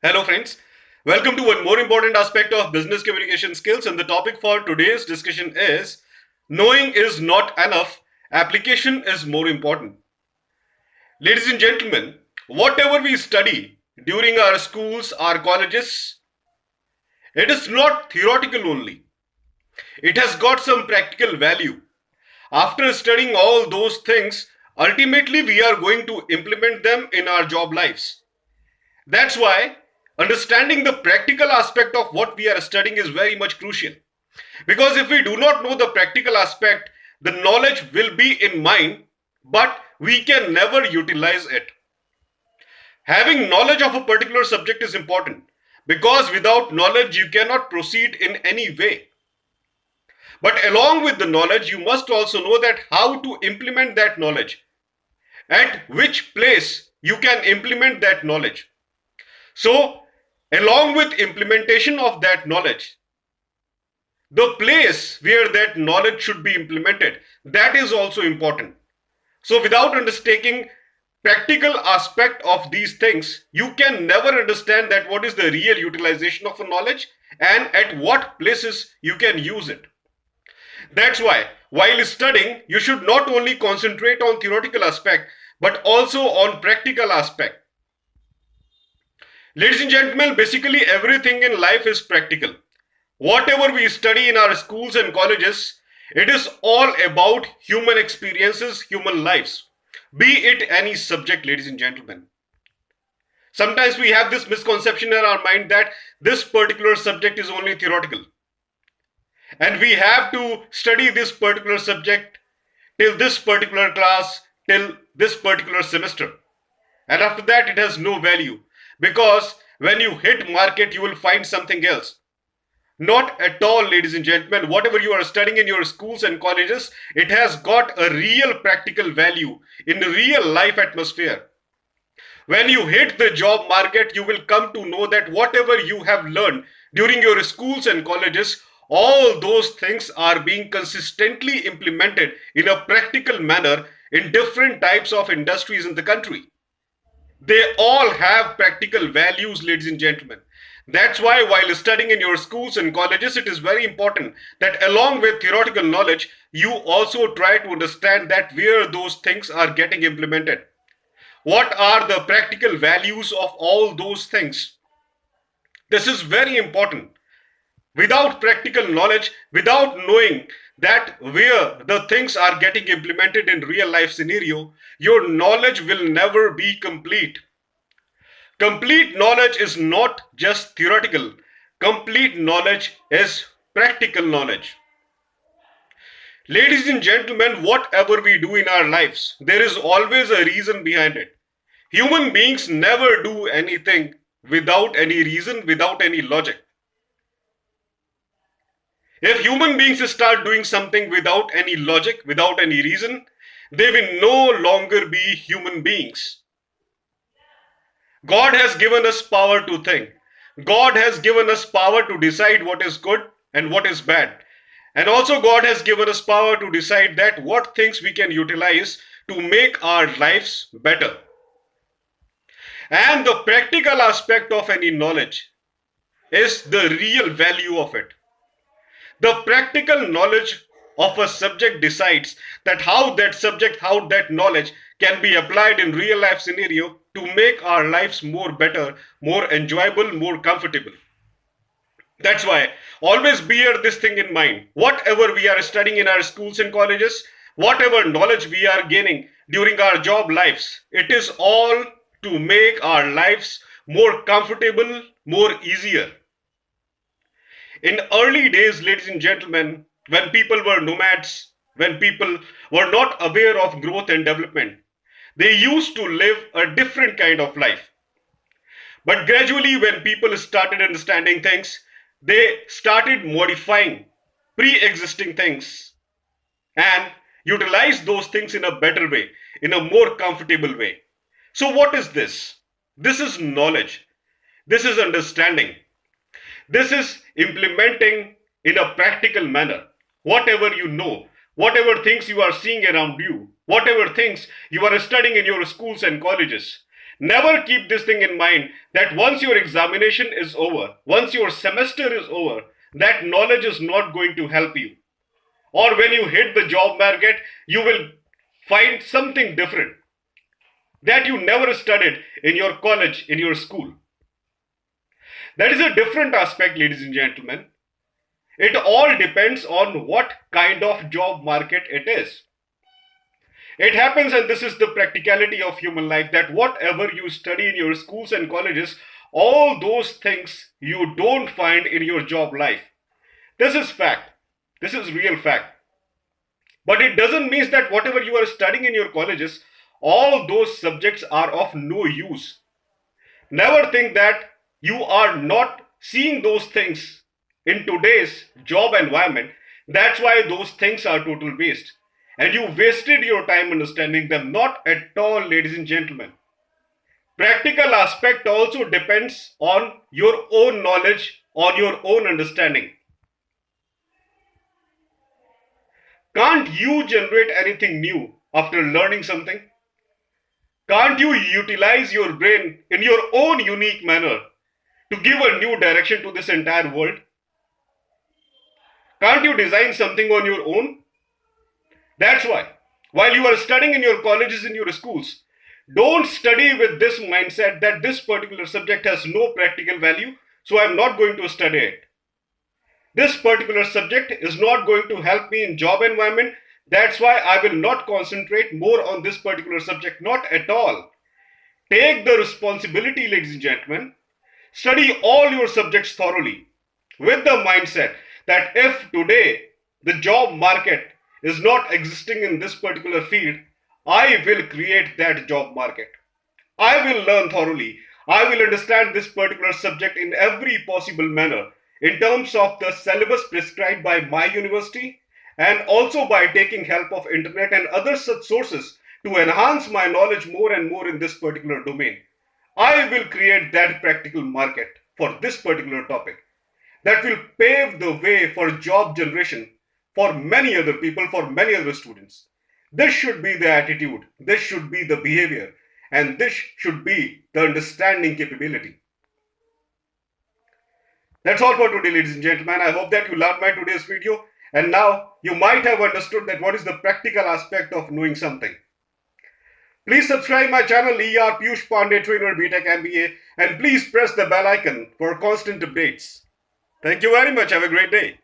Hello, friends. Welcome to one more important aspect of business communication skills. And the topic for today's discussion is knowing is not enough, application is more important. Ladies and gentlemen, whatever we study during our schools, our colleges, it is not theoretical only, it has got some practical value. After studying all those things, ultimately we are going to implement them in our job lives. That's why understanding the practical aspect of what we are studying is very much crucial. Because if we do not know the practical aspect, the knowledge will be in mind, but we can never utilize it. Having knowledge of a particular subject is important because without knowledge, you cannot proceed in any way. But along with the knowledge, you must also know that how to implement that knowledge, at which place you can implement that knowledge. So, along with implementation of that knowledge, the place where that knowledge should be implemented, that is also important. So, without understanding practical aspect of these things, you can never understand that what is the real utilization of a knowledge and at what places you can use it. That's why while studying, you should not only concentrate on theoretical aspect but also on practical aspect. Ladies and gentlemen, basically everything in life is practical. Whatever we study in our schools and colleges, it is all about human experiences, human lives. Be it any subject, ladies and gentlemen. Sometimes we have this misconception in our mind that this particular subject is only theoretical. And we have to study this particular subject till this particular class, till this particular semester. And after that, it has no value. Because when you hit market, you will find something else. Not at all, ladies and gentlemen. Whatever you are studying in your schools and colleges, it has got a real practical value in the real life atmosphere. When you hit the job market, you will come to know that whatever you have learned during your schools and colleges, all those things are being consistently implemented in a practical manner in different types of industries in the country. They all have practical values, ladies and gentlemen. That's why while studying in your schools and colleges, it is very important that along with theoretical knowledge, you also try to understand that where those things are getting implemented. What are the practical values of all those things? This is very important. Without practical knowledge, without knowing that where the things are getting implemented in real life scenario, your knowledge will never be complete. Complete knowledge is not just theoretical. Complete knowledge is practical knowledge. Ladies and gentlemen, whatever we do in our lives, there is always a reason behind it. Human beings never do anything without any reason, without any logic. If human beings start doing something without any logic, without any reason, they will no longer be human beings. God has given us power to think. God has given us power to decide what is good and what is bad. And also God has given us power to decide that what things we can utilize to make our lives better. And the practical aspect of any knowledge is the real value of it. The practical knowledge of a subject decides that how that subject, how that knowledge can be applied in real life scenario to make our lives more better, more enjoyable, more comfortable. That's why always bear this thing in mind. Whatever we are studying in our schools and colleges, whatever knowledge we are gaining during our job lives, it is all to make our lives more comfortable, more easier. In early days, ladies and gentlemen, when people were nomads, when people were not aware of growth and development, they used to live a different kind of life. But gradually, when people started understanding things, they started modifying pre existing things and utilize those things in a better way, in a more comfortable way. So, what is this? This is knowledge, this is understanding. This is implementing in a practical manner. Whatever you know, whatever things you are seeing around you, whatever things you are studying in your schools and colleges, Never keep this thing in mind that once your examination is over, once your semester is over, that knowledge is not going to help you. Or when you hit the job market, you will find something different that you never studied in your college, in your school. That is a different aspect, ladies and gentlemen. It all depends on what kind of job market it is. It happens, and this is the practicality of human life, that whatever you study in your schools and colleges, all those things you don't find in your job life. This is fact. This is real fact. But it doesn't mean that whatever you are studying in your colleges, all those subjects are of no use. Never think that you are not seeing those things in today's job environment. That's why those things are total waste. And you wasted your time understanding them. Not at all, ladies and gentlemen. Practical aspect also depends on your own knowledge, on your own understanding. Can't you generate anything new after learning something? Can't you utilize your brain in your own unique manner to give a new direction to this entire world? Can't you design something on your own? That's why, while you are studying in your colleges, in your schools, don't study with this mindset that this particular subject has no practical value, so I'm not going to study it. This particular subject is not going to help me in job environment. That's why I will not concentrate more on this particular subject. Not at all. Take the responsibility, ladies and gentlemen. Study all your subjects thoroughly with the mindset that if today the job market is not existing in this particular field, I will create that job market. I will learn thoroughly. I will understand this particular subject in every possible manner in terms of the syllabus prescribed by my university, and also by taking help of internet and other such sources to enhance my knowledge more and more in this particular domain. I will create that practical market for this particular topic that will pave the way for job generation for many other people, for many other students. This should be the attitude, this should be the behavior, and this should be the understanding capability. That's all for today, ladies and gentlemen. I hope that you loved my today's video, and now you might have understood that what is the practical aspect of knowing something. Please subscribe my channel Er.Piyush Pandey Trainer B.Tech MBA, and please press the bell icon for constant updates. Thank you very much. Have a great day.